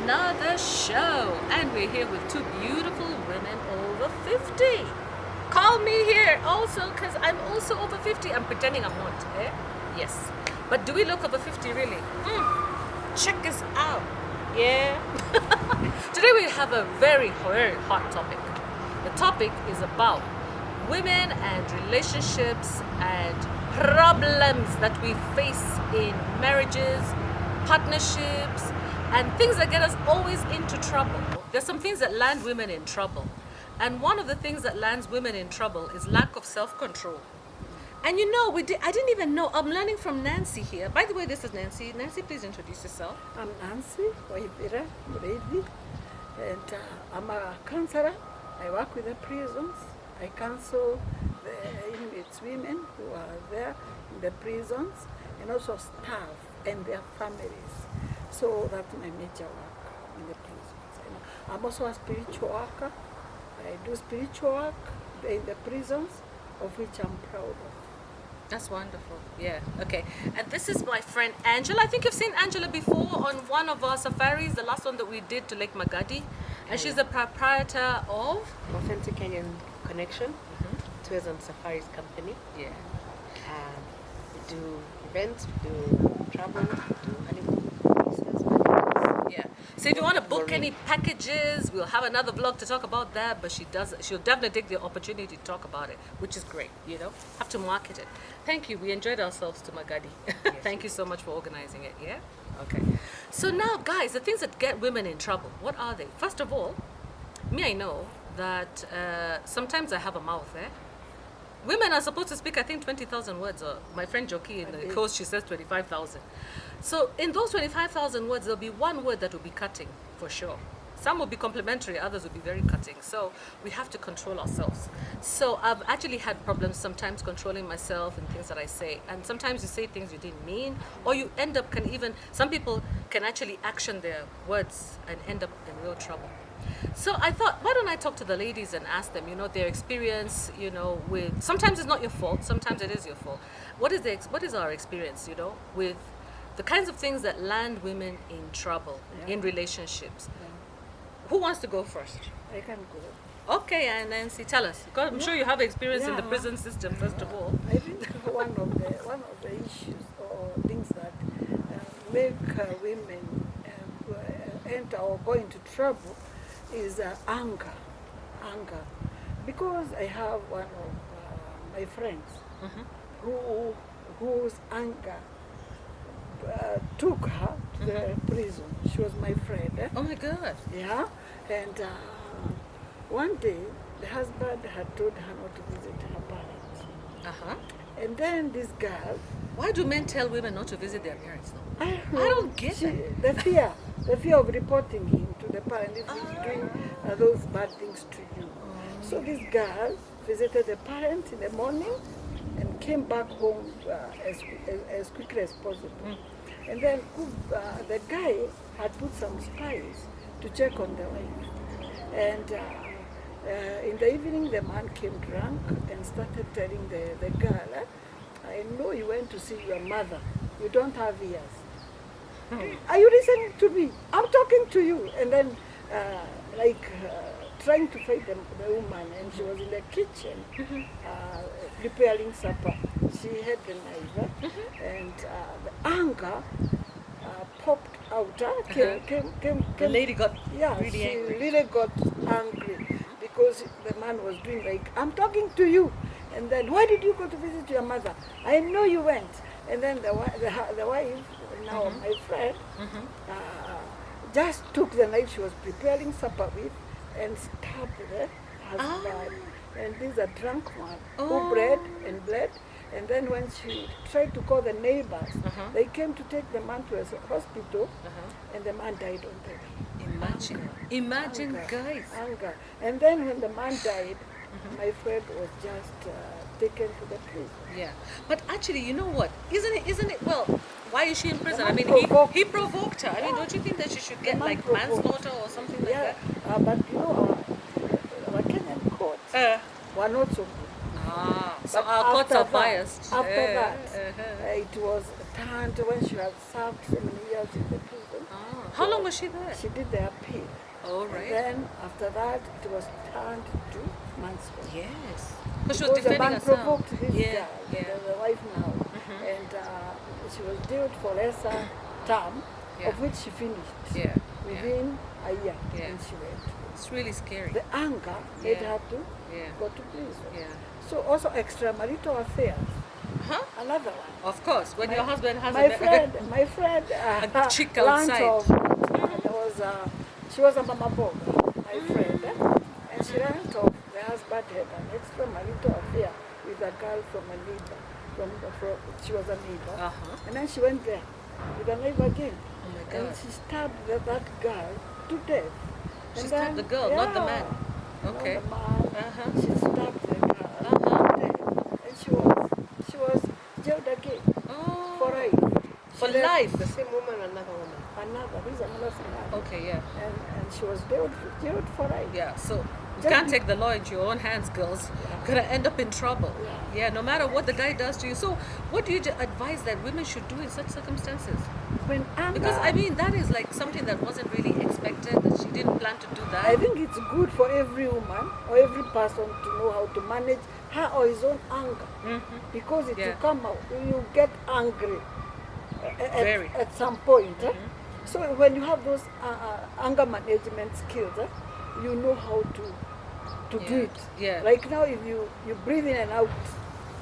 another show, and we're here with two beautiful women over 50. Call me here also, because I'm also over 50. I'm pretending I'm not, eh? Yes. But do we look over 50 really? Check us out. Yeah. Today we have a very, very hot topic. The topic is about women and relationships and problems that we face in marriages, partnerships, and things that get us always into trouble. There's some things that land women in trouble. And one of the things that lands women in trouble is lack of self-control. And you know, I didn't even know. I'm learning from Nancy here. By the way, this is Nancy. Nancy, please introduce yourself. I'm Nancy Waibira Muredi, and I'm a counselor. I work with the prisons. I counsel the inmates, women who are there in the prisons, and also staff and their families. So that's my major work in the prisons. And I'm also a spiritual worker. I do spiritual work in the prisons, of which I'm proud of. That's wonderful. Yeah. Okay. And this is my friend Angela. I think you've seen Angela before on one of our safaris, the last one that we did to Lake Magadi. And she's the proprietor of Authentic Kenyan Connection, Tourism Safaris Company. Yeah. We do events, we do travel, we do animal business. Yeah. So if you want to book any packages, we'll have another vlog to talk about that. But she'll definitely take the opportunity to talk about it, which is great. You know, have to market it. Thank you. We enjoyed ourselves to Magadi. Yes. Thank you so much for organizing it. Yeah. Okay. So now, guys, the things that get women in trouble. What are they? First of all, me, I know that sometimes I have a mouth. Women are supposed to speak, I think, 20,000 words. Or my friend Joki in the course, she says 25,000. So in those 25,000 words, there'll be one word that will be cutting, for sure. Some will be complimentary, others will be very cutting. So we have to control ourselves. So I've actually had problems sometimes controlling myself and things that I say. And sometimes you say things you didn't mean, or you end up some people can actually action their words and end up in real trouble. So I thought, why don't I talk to the ladies and ask them, their experience, with, sometimes it's not your fault, sometimes it is your fault. What is our experience, with the kinds of things that land women in trouble, in relationships? Yeah. Who wants to go first? I can go. Okay, and Nancy, tell us. Because I'm sure you have experience in the prison system, first of all. I think one of the issues or things that make women enter or go into trouble is anger. Because I have one of my friends whose anger took her to the prison. She was my friend. Oh my God. Yeah, and one day the husband had told her not to visit her parents. And then this girl. Why do men tell women not to visit their parents? No? I don't get it. The fear of reporting him to the parents if he's doing those bad things to you. So this girl visited the parents in the morning and came back home as quickly as possible. And then the guy had put some spies to check on the wife. And in the evening, the man came drunk and started telling the girl, I know you went to see your mother. You don't have ears. Are you listening to me? I'm talking to you. And then, trying to fight the woman, and she was in the kitchen preparing supper. She had the knife, and the anger popped out. The lady got really angry. She really got angry because the man was doing like, I'm talking to you. And then, why did you go to visit your mother? I know you went. And then the wife, now my friend, just took the knife she was preparing supper with and stabbed the husband. And this is a drunk man who bled. And then when she tried to call the neighbors, they came to take the man to a hospital, and the man died on the way. Imagine, guys. Anger. And then when the man died, my friend was just taken to the prison. Yeah, but actually, you know what? Isn't it? Well, why is she in prison? I mean, he provoked her. I mean, don't you think that she should get like manslaughter or something like that? But our Kenyan courts were not so good. So our courts are biased. After that, it was turned when she had served so many years in the prison. How long was she there? She did the appeal. Oh, And right. then after that, it was turned to manslaughter. Yes. Because she was Because the defending man herself. provoked his Yeah, guy, yeah. the wife now, and she was jailed for lesser term, Yeah. of which she finished Yeah, yeah. within a year, Yeah. and she went. It's really scary. The anger made Yeah. her to Yeah. go to prison. Yeah. So also extramarital affairs, Huh? another one. Of course. When My- your husband has my friend A chick learned outside. of, there was she was a mama boy, my friend, and she learned of the husband had an extramarital affair with a girl from a neighbor. From she was a neighbor, Uh-huh. and then she went there with a neighbor again, Oh my and God. she stabbed that girl to death. She And stabbed then- the girl, not the yeah, man. Okay. Not the man. Uh-huh. She stabbed the girl Uh-huh. to death, and she was jailed again Oh. for life. For She left life. The same woman or another woman? This is another scenario. Okay, yeah. And she was jailed for life. Yeah, so you Just can't be- take the law into your own hands, girls. Yeah. Gonna end up in trouble. Yeah. No matter what the guy does to you. So, what do you advise that women should do in such circumstances? When anger, Because I mean, that is like something that wasn't really expected. That she didn't plan to do that. I think it's good for every woman or every person to know how to manage her or his own anger, because it Yeah. will come out. You get angry Very. at some point. So when you have those anger management skills, you know how to do Yeah. it. Yeah. Like now, if you breathe in and out,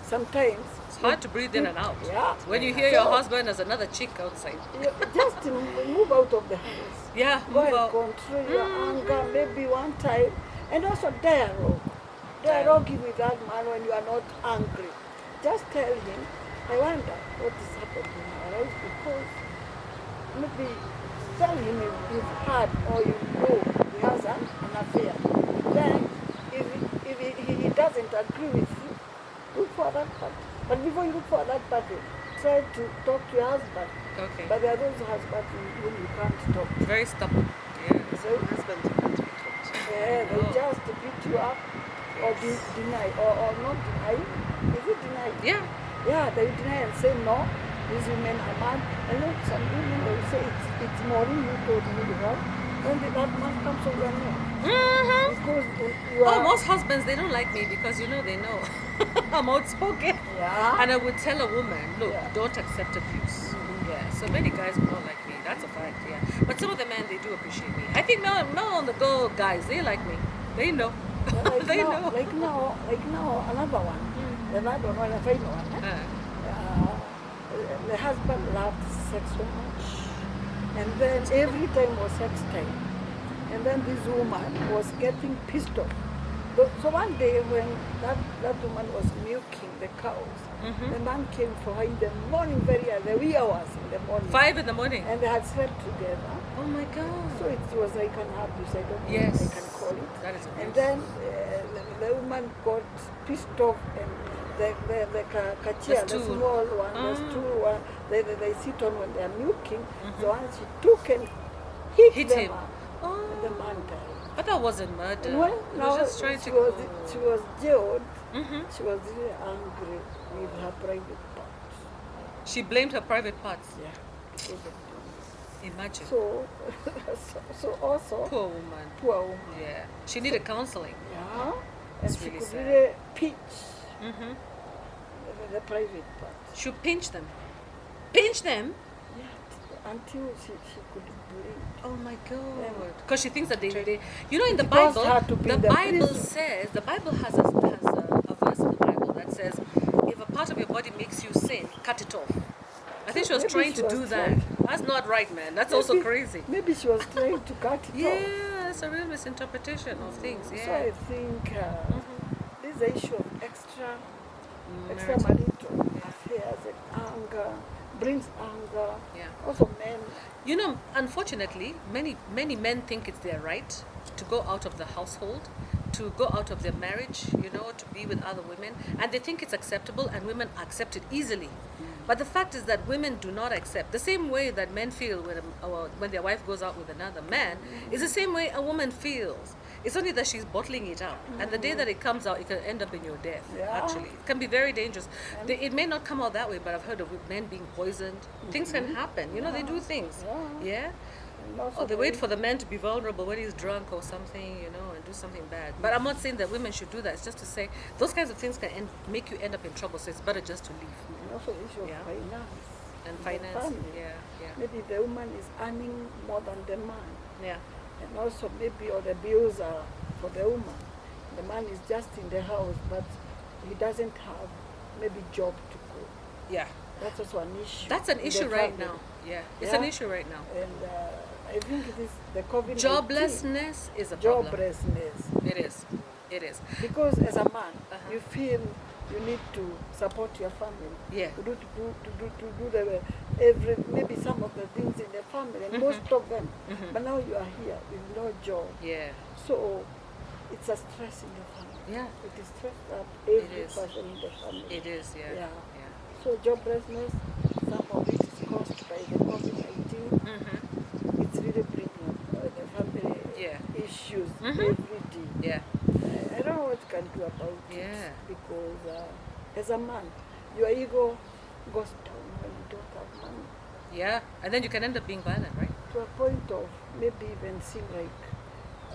sometimes It's hard to breathe in and out. Yeah. When you hear your So- husband has another chick outside. You just move out of the house. Yeah, Go move and out. control your anger maybe one time, and also dialogue. Dialogue with that man when you are not angry. Just tell him, I wonder what is happening in our life, because maybe tell him you've heard or you know he has an affair. Then if he doesn't agree with you, look for that party. But before you look for that party, try to talk to your husband. Okay. But there are those husbands whom you can't talk to. Very stubborn. Yeah. So, Husband can't be talked to. yeah, they Oh. just beat you up or deny or not deny. Is it deny? Yeah. Yeah, they deny and say no. These women are mad. And look, some women they will say it's Maureen who told me to help. When that man comes over me, Mm-hmm. because you are. Oh, most husbands, they don't like me because, they know. I'm outspoken. Yeah. And I would tell a woman, look, Yeah. don't accept abuse. Yeah. So many guys will not like me. That's a fact, yeah. But some of the men, they do appreciate me. I think now on the go guys, they like me. They know. Yeah, like they now, know. like now, another one. The other one, the final one. The husband loved sex so much, and then every time was sex time, and then this woman was getting pissed off. So one day when that woman was milking the cows, the man came for her in the morning, very early, the wee hours in the morning, 5 in the morning. and they had slept together. Oh my God. So it was like an abuse, I don't know Yes. what I can call it. That is abuse. And then the woman got pissed off, and the kachia, the stool. small one, the Ah. stool one, they sit on when they are milking. The one she took and hit them him. up, Oh. and the man died. But that wasn't murder. Well, He now was just trying she to was jailed. Mhm. She was really angry with her private parts. She blamed her private parts. Yeah. because of them. Imagine. So, so also, Poor woman. poor woman. Yeah. She needed counseling. Yeah. And It's she really could sad. really pinch Mm-hmm. the private part. She pinch them. Pinch them? Yeah, until she could bleed. Oh my Yeah. God. Because she thinks that they in the It caused Bible, her to be the in the Bible prison. says, the Bible has a verse in the Bible that says, if a part of your body makes you sin, cut it off. I think she was Maybe trying she to was do that. trying. That's not right, man. That's also Maybe- crazy. Maybe she was trying to cut it off. Yeah, it's a real misinterpretation of things. So Yeah. I think this issue of Marital. extramarital affairs and anger brings anger. Yeah. Also men. Unfortunately, many men think it's their right to go out of the household, to go out of their marriage, to be with other women, and they think it's acceptable, and women accept it easily. But the fact is that women do not accept. The same way that men feel when their wife goes out with another man is the same way a woman feels. It's only that she's bottling it up. And the day that it comes out, it can end up in your death, Yeah. actually. It can be very dangerous. It may not come out that way, but I've heard of men being poisoned. Things can happen. They do things. Yeah. Yeah? And also Or they wait for the man to be vulnerable when he's drunk or something, and do something bad. But I'm not saying that women should do that. It's just to say those kinds of things can make you end up in trouble. So it's better just to leave. And also the issue Yeah. of finance. And in the finance, family. yeah. Maybe the woman is earning more than the man. Yeah. And also maybe all the bills are for the woman. The man is just in the house, but he doesn't have maybe job to go. Yeah. That's also an issue. That's an in issue the right family. now. Yeah. It's Yeah. an issue right now. And I think it is the COVID-19. Joblessness is a problem. Joblessness. It is. It is. Because as a man, Uh-huh. you feel you need to support your family. Yeah. To do maybe some of the things in the family, and most of them. But now you are here with no job. Yeah. So it's a stress in the family. Yeah. It is stressed up every is. person in the family. It is. Yeah. Yeah. Yeah. So joblessness, some of it is caused by the COVID-19. It's really bringing up the family Yeah. issues Mhm. every day. Yeah. I don't know what you can do about Yeah. it, because as a man, your ego goes down when you don't have money, Yeah. And then you can end up being violent, right? to a point of maybe even seem like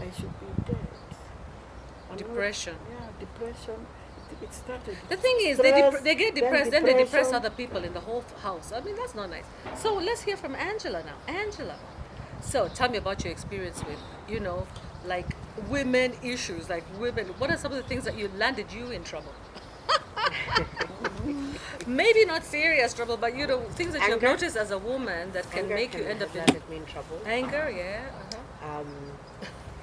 I should be dead. I'm not- Depression. Depression. It started. The thing is, stress, they get depressed, then they depress depression. other people in the whole house. I mean, that's not nice. So let's hear from Angela now. Angela. So tell me about your experience with, like women issues, like women. What are some of the things that landed you in trouble? Maybe not serious trouble, but things that you've Anger. noticed as a woman that can Anger make you can end up in landed me in trouble. anger. Yeah. Uh-huh.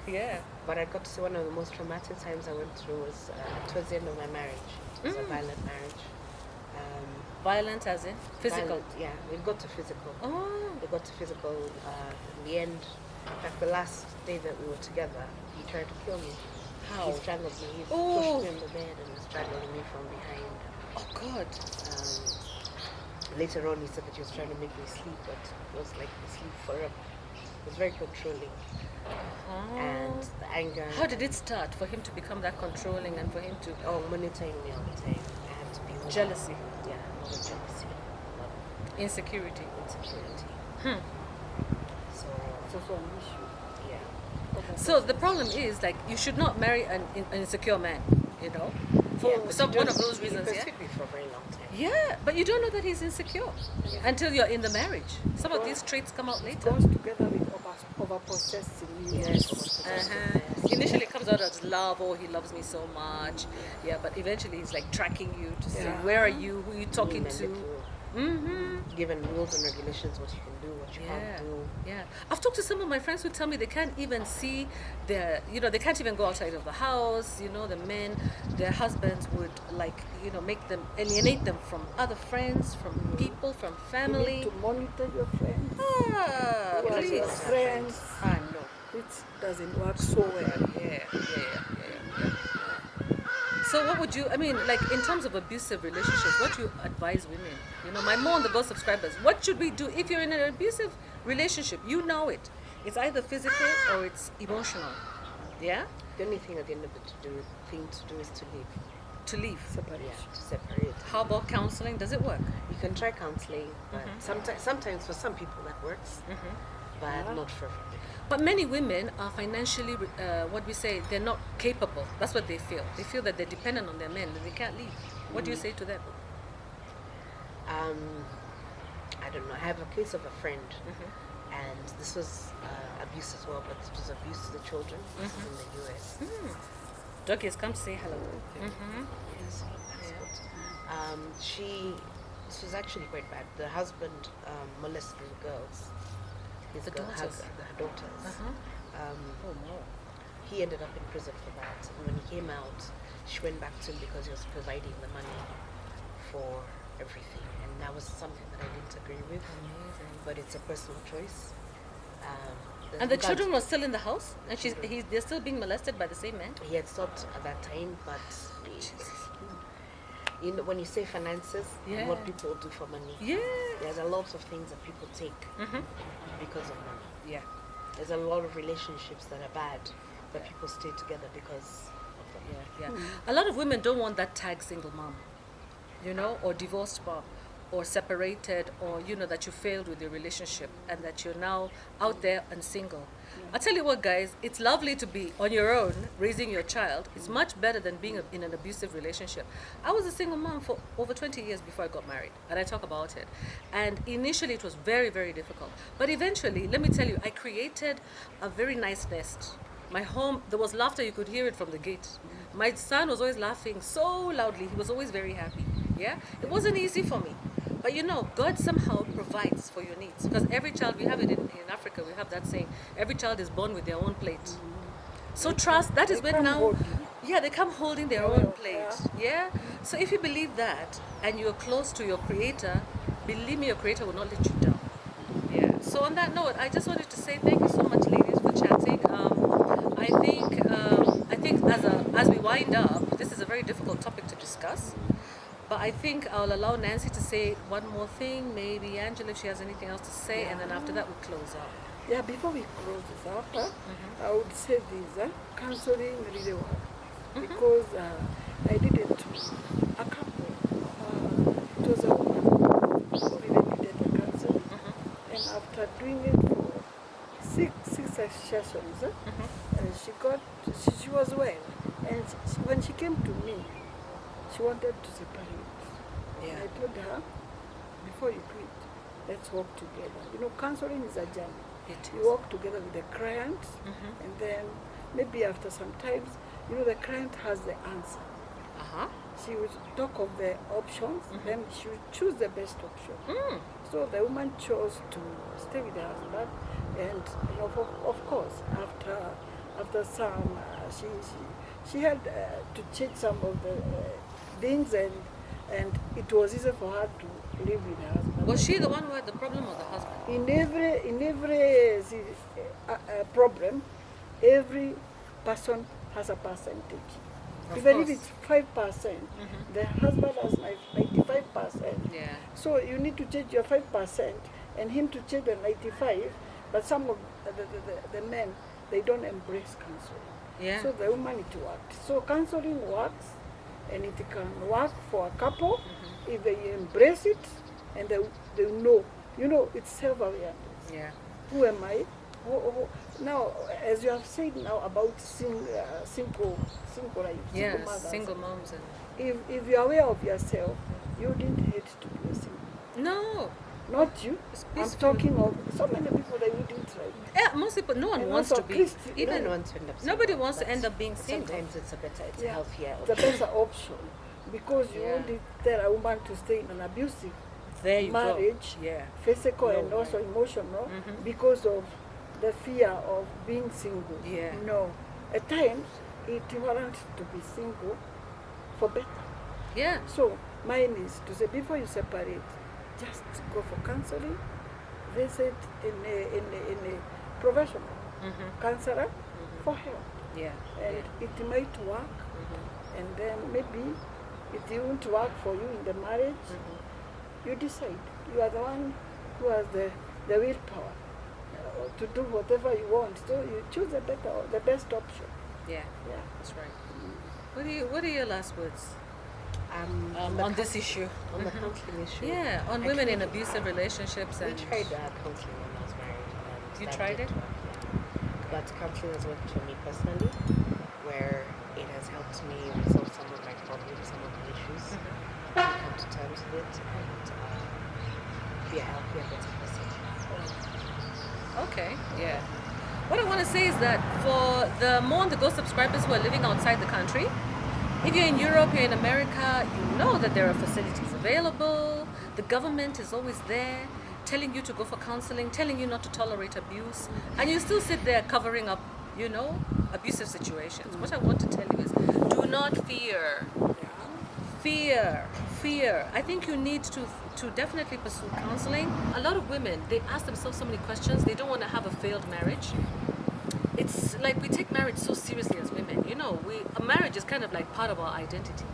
Yeah. But I got to say one of the most traumatic times I went through was towards the end of my marriage. It was a violent marriage. Violent as in physical. Violent, yeah, it got to physical. Oh. It got to physical. In the end, in fact, the last day that we were together, he tried to kill me. How? He strangled me. He Oh. pushed me in the bed and strangled me from behind. Oh God. Later on, he said that he was trying to make me sleep, but it was like sleep forever. It was very controlling. And the anger. How did it start for him to become that controlling and for him to monitoring me all the time. I had to be home. jealousy, Yeah, a lot of jealousy, a lot of insecurity? insecurity. So It's also an issue. yeah. So the problem is like you should not marry an insecure man, for one of those reasons. He Yeah. pursued me for a very long time. Yeah, but you don't know that he's insecure until you're in the marriage. Some of Well, these traits come out It later. goes together with over-possessing you. Yes. Initially, it comes out as love. Oh, he loves me so much. Yeah, but eventually, he's like tracking you to say, Yeah. where are you? Who are you talking to? Given rules and regulations, what you can do, what you can't do. Yeah. I've talked to some of my friends who tell me they can't even see they can't even go outside of the house. The men, their husbands would make them, alienate them from other friends, from people, from You family. need to monitor your friends. Ah, Who are your please. friends? Ah, no. Which doesn't work so well. Yeah. So what would you, in terms of abusive relationships, what do you advise women? My More on the Go subscribers, what should we do if you're in an abusive relationship? You know it. It's either physical or it's emotional. Yeah? The only thing at the end of it thing to do is to leave. To leave. Separation. To separate. How about counseling? Does it work? You can try counseling, but sometimes for some people that works, but not for everybody. But many women are financially, they're not capable. That's what they feel. They feel that they're dependent on their men and they can't leave. What do you say to them? I don't know. I have a case of a friend, and this was abuse as well, but it was abuse to the children. This is in the US. Doggy has come to say hello. Yes, that's good. This was actually quite bad. The husband molested the girls. His The daughters? her daughters. Oh no. He ended up in prison for that. And when he came out, she went back to him because he was providing the money for everything. And that was something that I didn't agree with. Amazing. But it's a personal choice. And the children were still in the house, and they're still being molested by the same man. He had stopped at that time, but when you say finances, and what people do for money, there's a lot of things that people take because of money. Yeah. There's a lot of relationships that are bad, but people stay together because of them. A lot of women don't want that tag single mom, or divorced mom, or separated, or that you failed with your relationship and that you're now out there and single. I tell you what, guys, it's lovely to be on your own raising your child. It's much better than being in an abusive relationship. I was a single mom for over 20 years before I got married, and I talk about it. And initially it was very, very difficult. But eventually, let me tell you, I created a very nice nest. My home, there was laughter, you could hear it from the gate. My son was always laughing so loudly, he was always very happy. Yeah? It wasn't easy for me. But God somehow provides for your needs. Because every child, we have it in Africa, we have that saying, every child is born with their own plate. So trust, that is when now, they come holding their own plate. Yeah? So if you believe that, and you're close to your creator, believe me, your creator will not let you down. Yeah. So on that note, I just wanted to say thank you so much, ladies, for chatting. I think as we wind up, this is a very difficult topic to discuss. But I think I'll allow Nancy to say one more thing, maybe Angela if she has anything else to say, and then after that we'll close up. Yeah, before we close this up, I would say this, counseling really works. Because I did it to a couple. It was a woman who really needed a counseling. And after doing it for six sessions, she was well. And when she came to me, she wanted to separate. Yeah. I told her, before you quit, let's work together. Counseling is a journey. You work together with the client, and then maybe after some times, the client has the answer. She would talk of the options, then she would choose the best option. So the woman chose to stay with her husband, and of course, after some, she had to change some of the things, and it was easy for her to live with her husband. Was she the one who had the problem or the husband? In every problem, every person has a percentage. Even if it's 5%, the husband has 95%. Yeah. So you need to change your 5% and him to change the 95%. But some of the men, they don't embrace counseling. Yeah. So the woman, it worked. So counseling works, and it can work for a couple if they embrace it and they know. It's self-awareness. Yeah. Who am I? Now, as you have said now about single life, Yeah, single mothers, single moms. if you're aware of yourself, you didn't hate to be a single. No. Not you. I'm talking of so many people that wouldn't try. Yeah, most people, no one And wants also to be. Christy, Even want to end up single, Nobody wants to but end up being single. Sometimes it's a healthier the option. better option, because you Yeah. won't tell a woman to stay in an abusive There you marriage, go. Yeah. physical No and way. also emotional, because of the fear of being single. Yeah. No. At times, it warrants to be single for better. Yeah. So, mine is to say, before you separate, just go for counseling, visit in a professional counselor for help. Yeah. And it might work, and then maybe it won't work for you in the marriage. You decide. You are the one who has the willpower to do whatever you want. So you choose the best option. Yeah. Yeah. That's right. What are your last words on this issue? On the counseling issue. Yeah, on women in abusive relationships. We And tried counseling when I was married. And You that tried didn't it? work, yeah. But counseling has worked for me personally, where it has helped me resolve some of my problems, some of the issues, come to terms with it, and be a healthier, better person. Okay, yeah. What I want to say is that for the More on the Go subscribers who are living outside the country, if you're in Europe, you're in America, you know that there are facilities available. The government is always there telling you to go for counseling, telling you not to tolerate abuse, and you still sit there covering up, abusive situations. What I want to tell you is, do not fear. Fear. I think you need to definitely pursue counseling. A lot of women, they ask themselves so many questions. They don't want to have a failed marriage. It's like we take marriage so seriously as women. A marriage is kind of like part of our identity.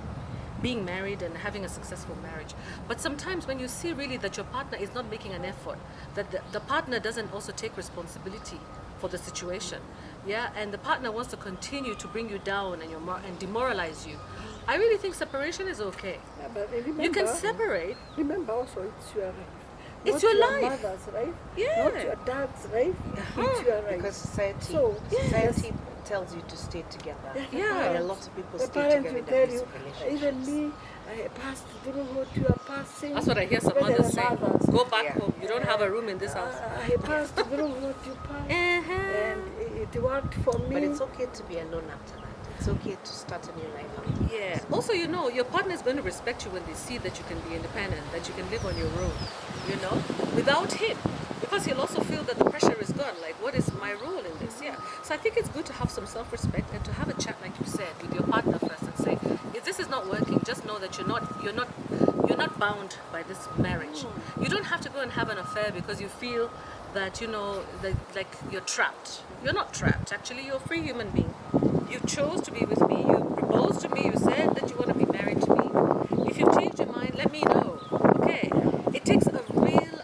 Being married and having a successful marriage. But sometimes when you see really that your partner is not making an effort, that the partner doesn't also take responsibility for the situation, and the partner wants to continue to bring you down and demoralize you, I really think separation is okay. Yeah, but remember, You can separate. Remember also, it's your life. It's Not your your life. mother's life. Yeah. Not your dad's life. It's your right. Because society, So, society tells you to stay together. Yeah. And a lot of people The stay parents together will in tell you, abusive even relationships. me, I passed through what you are passing. That's what I hear some Whether mothers the say. mothers, Go back Yeah. home. You don't have a room in this house. I passed through what you passed. And it worked for me. But it's okay to be alone after that. It's okay to start a new life after. Yeah. Also, you know, your partner is going to respect you when they see that you can be independent, that you can live on your own, you know, without him. Because he'll also feel that the pressure is gone. Like, what is my role in this? Yeah. So I think it's good to have some self-respect and to have a chat, like you said, with your partner first and say, if this is not working, just know that you're not bound by this marriage. You don't have to go and have an affair because you feel that, you know, that, like you're trapped. You're not trapped. Actually, you're a free human being. You chose to be with me. You proposed to me. You said that you want to be married to me. If you've changed your mind, let me know. Okay? It takes a real,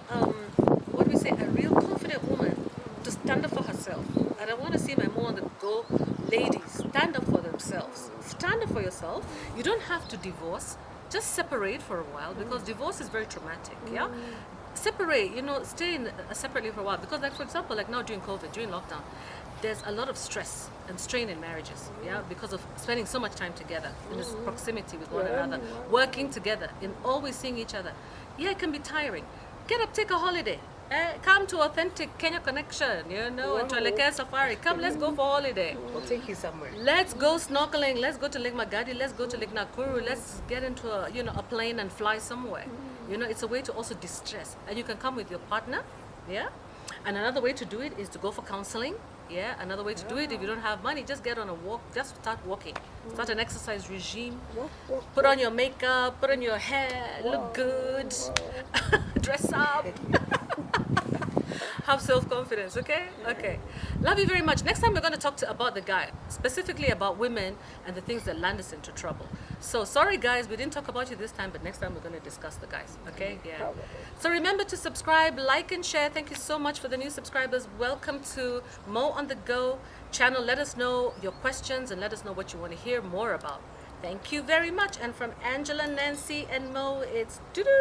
what do we say, a real confident woman to stand up for herself. And I want to see my more on the go. Ladies, stand up for themselves. Stand up for yourself. You don't have to divorce. Just separate for a while because divorce is very traumatic. Yeah? Separate, you know, stay separately for a while. Because, like, for example, like now during COVID, during lockdown, there's a lot of stress and strain in marriages, yeah, because of spending so much time together in this proximity with one another, working together, and always seeing each other. Yeah, it can be tiring. Get up, take a holiday. Come to authentic Kenya connection, you know, and to Leke Safari. Come, let's go for holiday. We'll take you somewhere. Let's go snorkeling. Let's go to Lake Magadi. Let's go to Lake Nakuru. Let's get into a, you know, a plane and fly somewhere. You know, it's a way to also distress, and you can come with your partner, yeah. And another way to do it is to go for counseling. Yeah, another way to do it, if you don't have money, just get on a walk, just start walking. Start an exercise regime. Put on your makeup, put on your hair, look good, dress up. Have self-confidence, okay? Okay. Love you very much. Next time we're going to talk about the guy, specifically about women and the things that land us into trouble. So sorry guys, we didn't talk about you this time, but next time we're going to discuss the guys, okay? Yeah. So remember to subscribe, like and share. Thank you so much for the new subscribers. Welcome to Mo on the Go channel. Let us know your questions and let us know what you want to hear more about. Thank you very much. And from Angela, Nancy, and Mo, it's doo-doo.